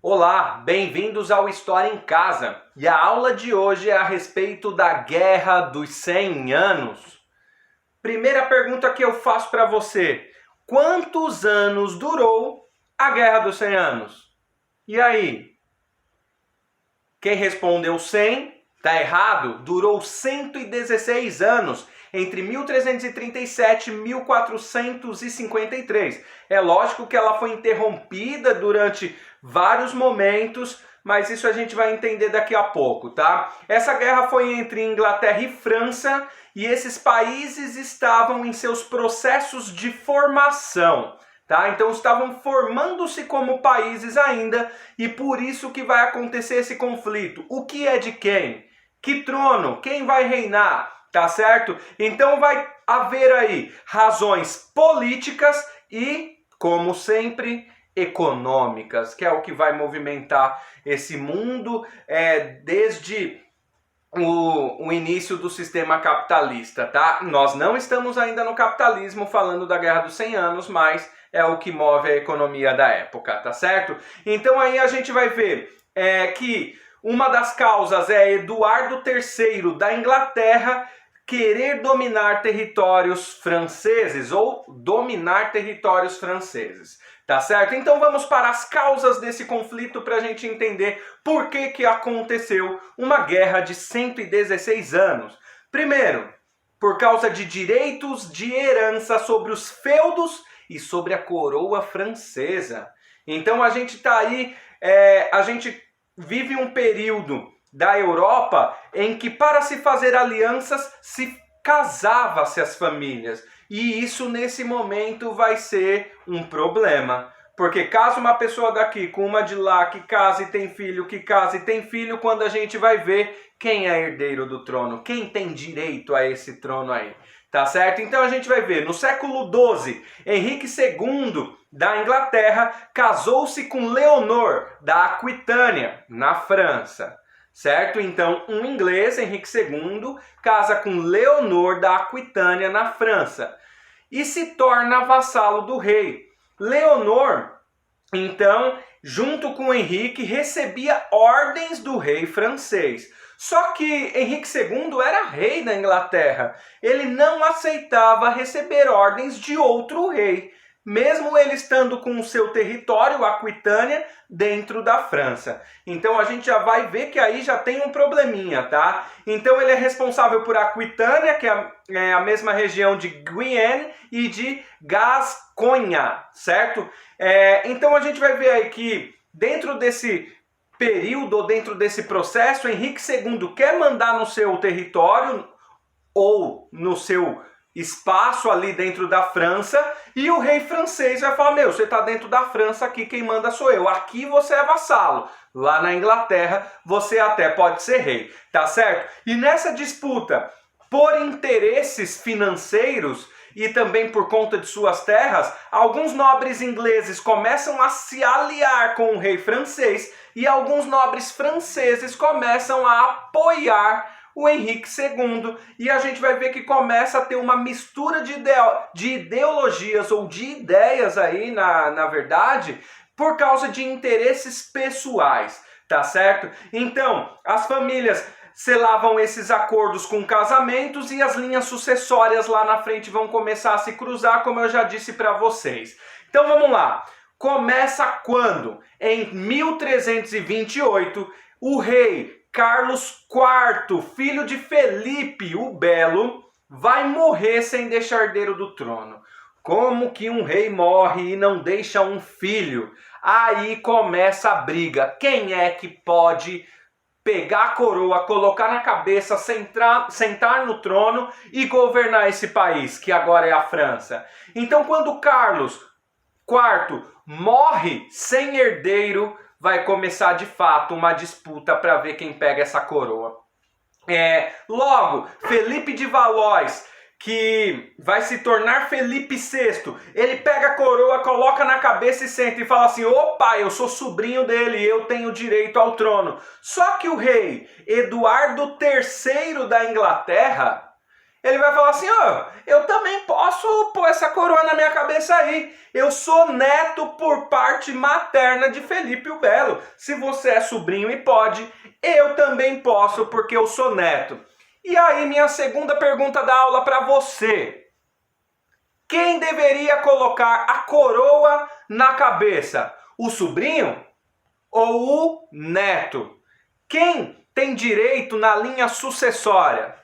Olá, bem-vindos ao História em Casa. E a aula de hoje é a respeito da Guerra dos 100 Anos. Primeira pergunta que eu faço para você: quantos anos durou a Guerra dos 100 Anos? E aí? Quem respondeu 100 está errado. Durou 116 anos, entre 1337 e 1453. É lógico que ela foi interrompida durante vários momentos, mas isso a gente vai entender daqui a pouco, tá? Essa guerra foi entre Inglaterra e França, e esses países estavam em seus processos de formação. Tá? Então estavam formando-se como países ainda, e por isso que vai acontecer esse conflito. O que é de quem? Que trono? Quem vai reinar? Tá certo? Então vai haver aí razões políticas e, como sempre, econômicas, que é o que vai movimentar esse mundo desde o início do sistema capitalista, tá? Nós não estamos ainda no capitalismo falando da Guerra dos 100 Anos, mas é o que move a economia da época, tá certo? Então aí a gente vai ver que uma das causas é Eduardo III da Inglaterra querer dominar territórios franceses ou dominar territórios franceses, tá certo? Então vamos para as causas desse conflito para a gente entender por que aconteceu uma guerra de 116 anos. Primeiro, por causa de direitos de herança sobre os feudos e sobre a coroa francesa. Então a gente está aí, a gente vive um período da Europa em que para se fazer alianças se casava-se as famílias. E isso nesse momento vai ser um problema. Porque caso uma pessoa daqui com uma de lá que casa e tem filho, que casa e tem filho, quando a gente vai ver quem é herdeiro do trono, quem tem direito a esse trono aí, tá certo? Então a gente vai ver, no século XII, Henrique II da Inglaterra casou-se com Leonor da Aquitânia, na França. Certo? Então, um inglês, Henrique II, casa com Leonor da Aquitânia, na França, e se torna vassalo do rei. Leonor, então, junto com Henrique, recebia ordens do rei francês. Só que Henrique II era rei da Inglaterra. Ele não aceitava receber ordens de outro rei, mesmo ele estando com o seu território, a Aquitânia, dentro da França. Então a gente já vai ver que aí já tem um probleminha, tá? Então ele é responsável por Aquitânia, que é a mesma região de Guienne e de Gasconha, certo? Então a gente vai ver aí que dentro desse período, ou dentro desse processo, Henrique II quer mandar no seu território ou no seu espaço ali dentro da França, e o rei francês vai falar: meu, você está dentro da França, aqui quem manda sou eu, aqui você é vassalo, lá na Inglaterra você até pode ser rei, tá certo? E nessa disputa por interesses financeiros e também por conta de suas terras, alguns nobres ingleses começam a se aliar com o rei francês e alguns nobres franceses começam a apoiar o Henrique II, e a gente vai ver que começa a ter uma mistura de ideologias ou de ideias aí, na verdade, por causa de interesses pessoais, tá certo? Então, as famílias selavam esses acordos com casamentos e as linhas sucessórias lá na frente vão começar a se cruzar, como eu já disse para vocês. Então vamos lá. Começa quando? Em 1328, o rei Carlos IV, filho de Felipe o Belo, vai morrer sem deixar herdeiro do trono. Como que um rei morre e não deixa um filho? Aí começa a briga. Quem é que pode pegar a coroa, colocar na cabeça, sentar no trono e governar esse país, que agora é a França? Então, quando Carlos IV morre sem herdeiro, vai começar de fato uma disputa para ver quem pega essa coroa. Logo, Felipe de Valois, que vai se tornar Felipe VI, ele pega a coroa, coloca na cabeça e senta e fala assim: opa, eu sou sobrinho dele, eu tenho direito ao trono. Só que o rei Eduardo III da Inglaterra, Ele vai falar assim, ó, eu também posso pôr essa coroa na minha cabeça aí. Eu sou neto por parte materna de Felipe o Belo. Se você é sobrinho e pode, eu também posso porque eu sou neto. E aí minha segunda pergunta da aula para você. Quem deveria colocar a coroa na cabeça? O sobrinho ou o neto? Quem tem direito na linha sucessória?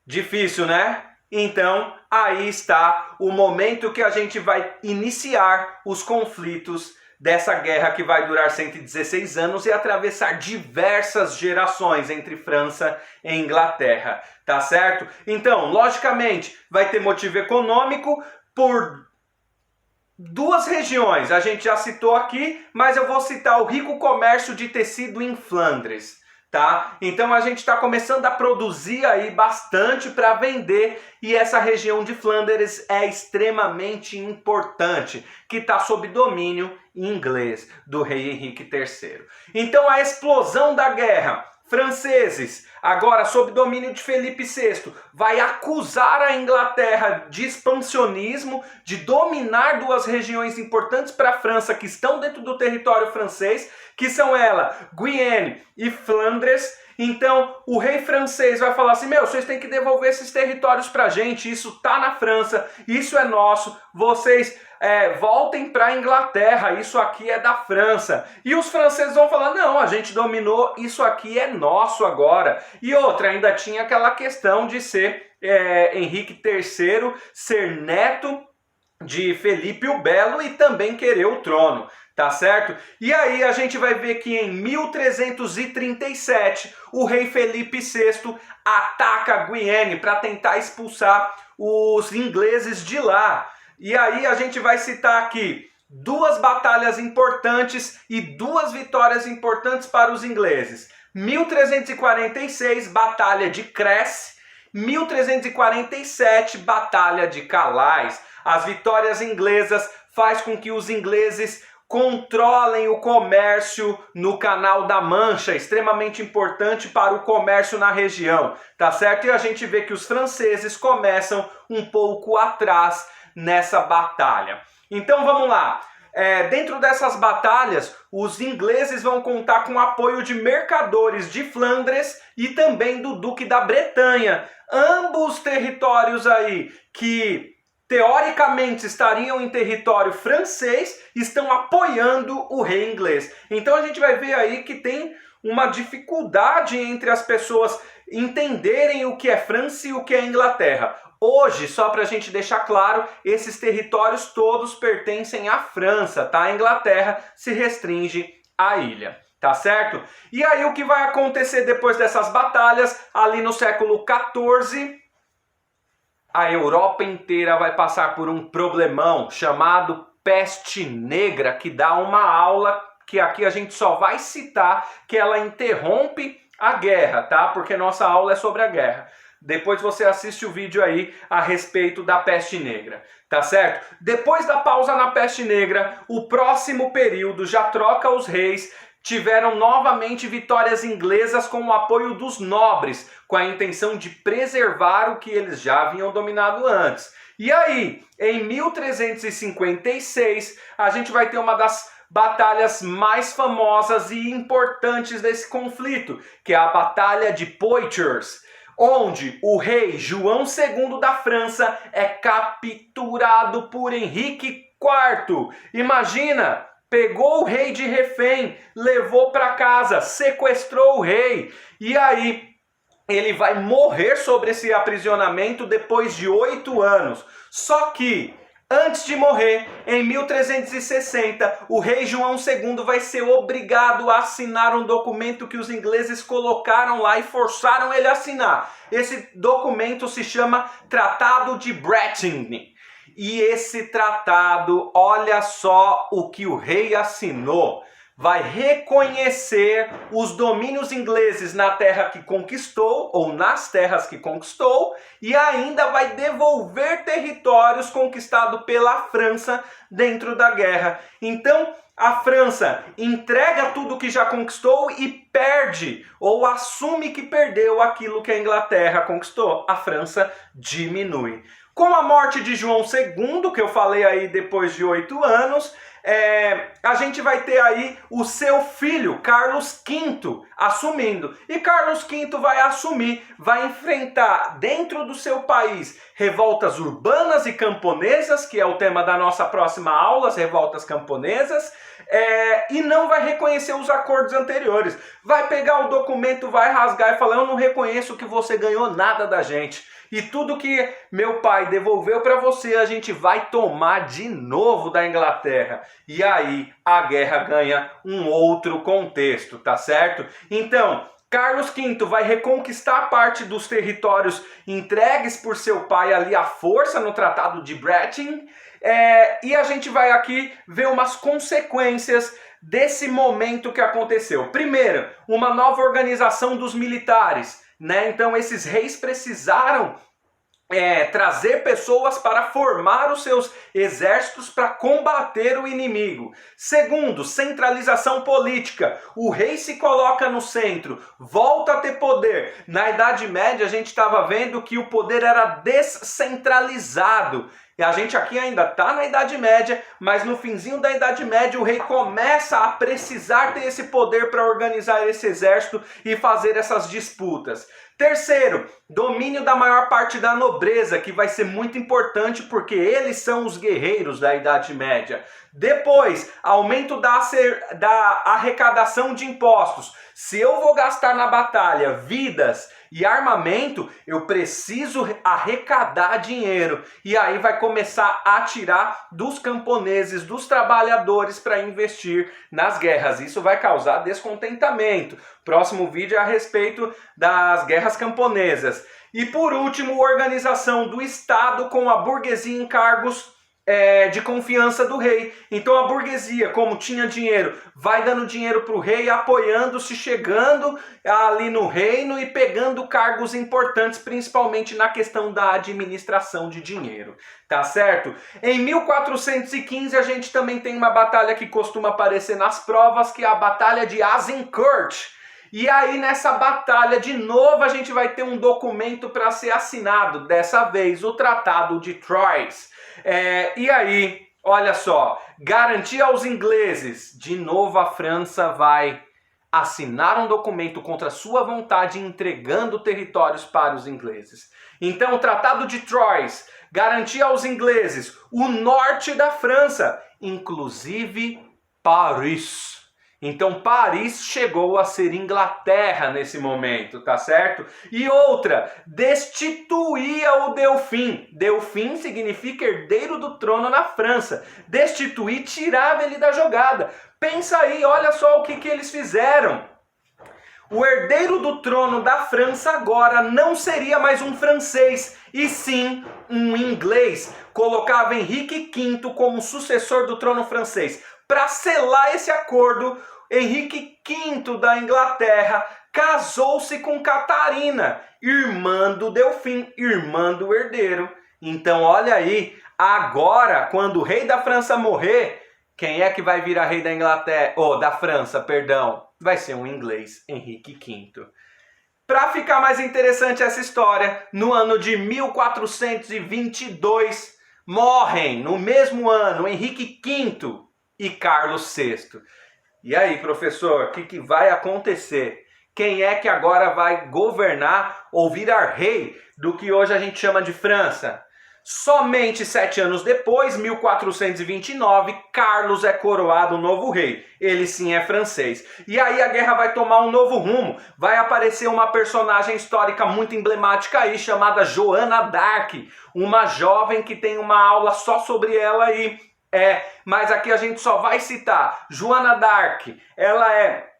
Difícil, né? Então, aí está o momento que a gente vai iniciar os conflitos dessa guerra que vai durar 116 anos e atravessar diversas gerações entre França e Inglaterra, tá certo? Então, logicamente, vai ter motivo econômico por duas regiões, a gente já citou aqui, mas eu vou citar o rico comércio de tecido em Flandres. Tá? Então a gente está começando a produzir aí bastante para vender e essa região de Flandres é extremamente importante, que está sob domínio inglês do rei Henrique III. Então a explosão da guerra, franceses, agora sob domínio de Felipe VI, vai acusar a Inglaterra de expansionismo, de dominar duas regiões importantes para a França que estão dentro do território francês, que são Guienne e Flandres. Então o rei francês vai falar assim, meu, vocês têm que devolver esses territórios pra gente, isso tá na França, isso é nosso, vocês voltem pra Inglaterra, isso aqui é da França. E os franceses vão falar, não, a gente dominou, isso aqui é nosso agora. E outra, ainda tinha aquela questão de ser Henrique III, ser neto de Felipe o Belo e também querer o trono. Tá certo? E aí a gente vai ver que em 1337 o rei Felipe VI ataca Guienne para tentar expulsar os ingleses de lá. E aí a gente vai citar aqui duas batalhas importantes e duas vitórias importantes para os ingleses. 1346, Batalha de Cresse. 1347, Batalha de Calais. As vitórias inglesas faz com que os ingleses controlem o comércio no Canal da Mancha, extremamente importante para o comércio na região, tá certo? E a gente vê que os franceses começam um pouco atrás nessa batalha. Então vamos lá. Dentro dessas batalhas, os ingleses vão contar com o apoio de mercadores de Flandres e também do Duque da Bretanha. Ambos territórios aí que teoricamente estariam em território francês, estão apoiando o rei inglês. Então a gente vai ver aí que tem uma dificuldade entre as pessoas entenderem o que é França e o que é Inglaterra. Hoje, só para a gente deixar claro, esses territórios todos pertencem à França, tá? A Inglaterra se restringe à ilha. Tá certo? E aí o que vai acontecer depois dessas batalhas, ali no século XIV, a Europa inteira vai passar por um problemão chamado peste negra, que dá uma aula que aqui a gente só vai citar, que ela interrompe a guerra, tá? Porque nossa aula é sobre a guerra. Depois você assiste o vídeo aí a respeito da peste negra, tá certo? Depois da pausa na peste negra, o próximo período já troca os reis, tiveram novamente vitórias inglesas com o apoio dos nobres, com a intenção de preservar o que eles já haviam dominado antes. E aí, em 1356, a gente vai ter uma das batalhas mais famosas e importantes desse conflito, que é a Batalha de Poitiers, onde o rei João II da França é capturado por Henrique IV. Imagina! Pegou o rei de refém, levou para casa, sequestrou o rei. E aí ele vai morrer sobre esse aprisionamento depois de 8 anos. Só que, antes de morrer, em 1360, o rei João II vai ser obrigado a assinar um documento que os ingleses colocaram lá e forçaram ele a assinar. Esse documento se chama Tratado de Bretigny. E esse tratado, olha só o que o rei assinou. vai reconhecer os domínios ingleses na terra que conquistou, ou nas terras que conquistou, e ainda vai devolver territórios conquistados pela França dentro da guerra. Então, a França entrega tudo que já conquistou e perde, ou assume que perdeu aquilo que a Inglaterra conquistou. A França diminui. Com a morte de João II, que eu falei aí depois de 8 anos, a gente vai ter aí o seu filho, Carlos V, assumindo. E Carlos V vai assumir, vai enfrentar dentro do seu país revoltas urbanas e camponesas, que é o tema da nossa próxima aula, as revoltas camponesas, e não vai reconhecer os acordos anteriores. Vai pegar o documento, vai rasgar e falar: eu não reconheço que você ganhou nada da gente. E tudo que meu pai devolveu para você, a gente vai tomar de novo da Inglaterra. E aí a guerra ganha um outro contexto, tá certo? Então, Carlos V vai reconquistar parte dos territórios entregues por seu pai ali à força no Tratado de Bretton. E a gente vai aqui ver umas consequências desse momento que aconteceu. Primeiro, uma nova organização dos militares, né? Então esses reis precisaram trazer pessoas para formar os seus exércitos para combater o inimigo. Segundo, centralização política. O rei se coloca no centro, volta a ter poder. Na Idade Média a gente estava vendo que o poder era descentralizado. E a gente aqui ainda está na Idade Média, mas no finzinho da Idade Média o rei começa a precisar ter esse poder para organizar esse exército e fazer essas disputas. Terceiro, domínio da maior parte da nobreza, que vai ser muito importante porque eles são os guerreiros da Idade Média. Depois, aumento da arrecadação de impostos. Se eu vou gastar na batalha vidas e armamento, eu preciso arrecadar dinheiro. E aí vai começar a tirar dos camponeses, dos trabalhadores para investir nas guerras. Isso vai causar descontentamento. Próximo vídeo é a respeito das guerras camponesas. E por último, organização do Estado com a burguesia em cargos de confiança do rei. Então a burguesia, como tinha dinheiro, vai dando dinheiro para o rei, apoiando-se, chegando ali no reino e pegando cargos importantes, principalmente na questão da administração de dinheiro. Tá certo? Em 1415 a gente também tem uma batalha que costuma aparecer nas provas, que é a Batalha de Azincourt. E aí nessa batalha, de novo, a gente vai ter um documento para ser assinado, dessa vez o Tratado de Troyes. E aí, olha só, garantia aos ingleses, de novo a França vai assinar um documento contra sua vontade, entregando territórios para os ingleses. Então o Tratado de Troyes garantia aos ingleses o norte da França, inclusive Paris. Então Paris chegou a ser Inglaterra nesse momento, tá certo? E outra, destituía o Delfim. Delfim significa herdeiro do trono na França. Destituir, tirava ele da jogada. Pensa aí, olha só o que eles fizeram. O herdeiro do trono da França agora não seria mais um francês, e sim um inglês. Colocava Henrique V como sucessor do trono francês. Para selar esse acordo, Henrique V da Inglaterra casou-se com Catarina, irmã do Delfim, irmã do herdeiro. Então olha aí, agora quando o rei da França morrer, quem é que vai virar rei da Inglaterra, da França, perdão? Vai ser um inglês, Henrique V. Para ficar mais interessante essa história, no ano de 1422, morrem no mesmo ano Henrique V e Carlos VI. E aí, professor, o que vai acontecer? Quem é que agora vai governar ou virar rei do que hoje a gente chama de França? Somente 7 anos depois, 1429, Carlos é coroado novo rei. Ele sim é francês. E aí a guerra vai tomar um novo rumo. Vai aparecer uma personagem histórica muito emblemática aí, chamada Joana d'Arc. Uma jovem que tem uma aula só sobre ela aí. Mas aqui a gente só vai citar Joana d'Arc. Ela é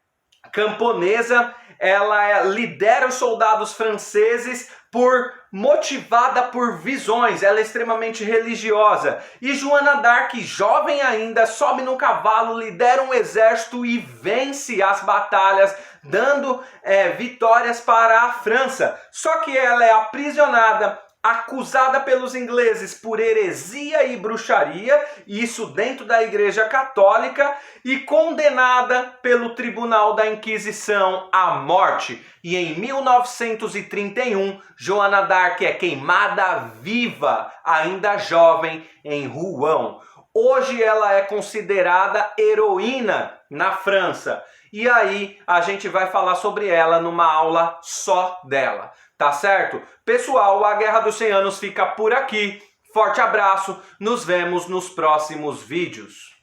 camponesa, ela lidera os soldados franceses motivada por visões, ela é extremamente religiosa. E Joana d'Arc, jovem ainda, sobe no cavalo, lidera um exército e vence as batalhas, dando vitórias para a França. Só que ela é aprisionada, acusada pelos ingleses por heresia e bruxaria, isso dentro da Igreja Católica, e condenada pelo Tribunal da Inquisição à morte. E em 1931, Joana d'Arc é queimada viva, ainda jovem, em Rouen. Hoje ela é considerada heroína na França. E aí a gente vai falar sobre ela numa aula só dela. Tá certo? Pessoal, a Guerra dos 100 Anos fica por aqui. Forte abraço, nos vemos nos próximos vídeos.